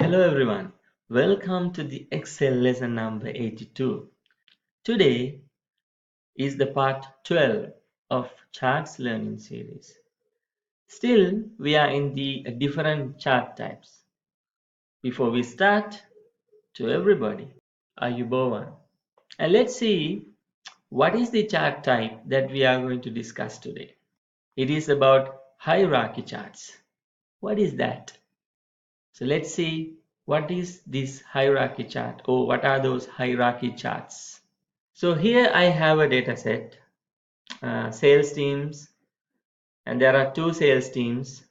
Hello everyone, welcome to the Excel lesson number 82. Today is the part 12 of charts learning series. Still, we are in the different chart types. Before we start, to everybody, are you Bowen? And let's see what is the chart type that we are going to discuss today. It is about hierarchy charts. What is that? So let's see what is this hierarchy chart or what are those hierarchy charts. So here I have a data set, sales teams, and there are two sales teams,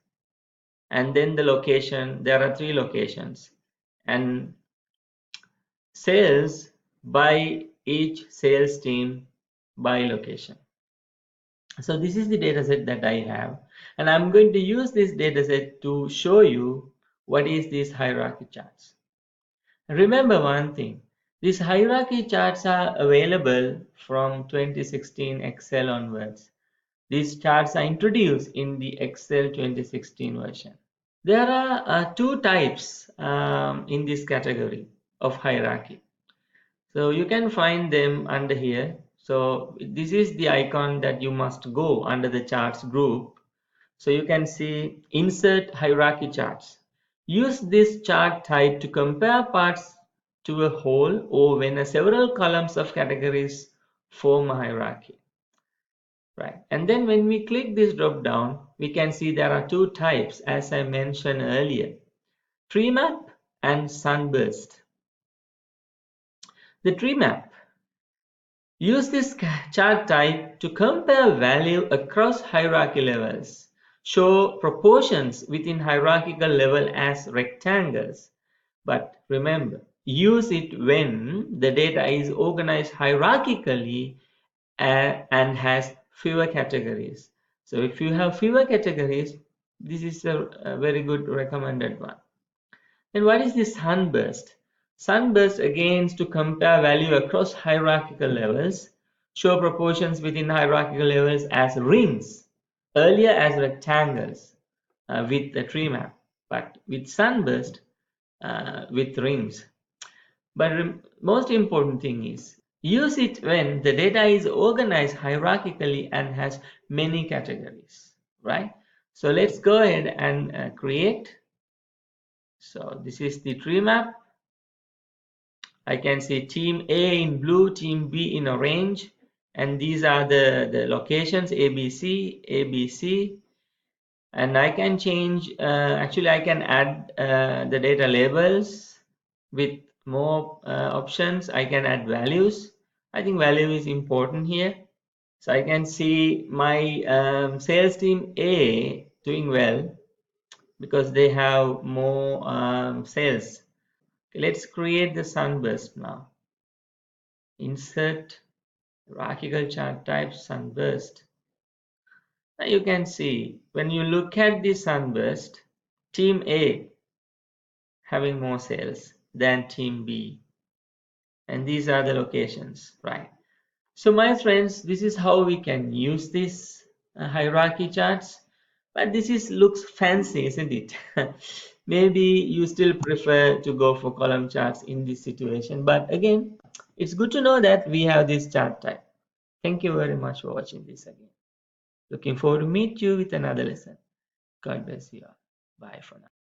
and then the location, there are three locations, and sales by each sales team by location. So this is the data set that I have, and I'm going to use this data set to show you what is this hierarchy charts. Remember one thing, these hierarchy charts are available from 2016 Excel onwards. These charts are introduced in the Excel 2016 version. There are two types in this category of hierarchy. So you can find them under here. So this is the icon that you must go under the charts group. So you can see insert hierarchy charts. Use this chart type to compare parts to a whole or when several columns of categories form a hierarchy. Right. And then when we click this drop down, we can see there are two types as I mentioned earlier, tree map and sunburst. The tree map. Use this chart type to compare value across hierarchy levels. Show proportions within hierarchical level as rectangles. But remember, use it when the data is organized hierarchically and has fewer categories. So if you have fewer categories, this is a very good recommended one. And what is this sunburst? Sunburst again is to compare value across hierarchical levels, show proportions within hierarchical levels as rings, earlier as rectangles with the tree map, but with sunburst with rings. But most important thing is use it when the data is organized hierarchically and has many categories, right? So let's go ahead and create. So this is the tree map. I can see team A in blue, team B in orange, and these are the locations ABC, ABC, and I can change, actually I can add the data labels with more options. I can add values. I think value is important here. So I can see my sales team A doing well because they have more sales. Okay, let's create the sunburst now. Insert hierarchical chart type sunburst. Now you can see when you look at the sunburst, team A having more sales than team B, and these are the locations, right? So my friends, this is how we can use this hierarchy charts, but this is looks fancy, isn't it? Maybe you still prefer to go for column charts in this situation, but again, it's good to know that we have this chart type. Thank you very much for watching this again. Looking forward to meet you with another lesson. God bless you all. Bye for now.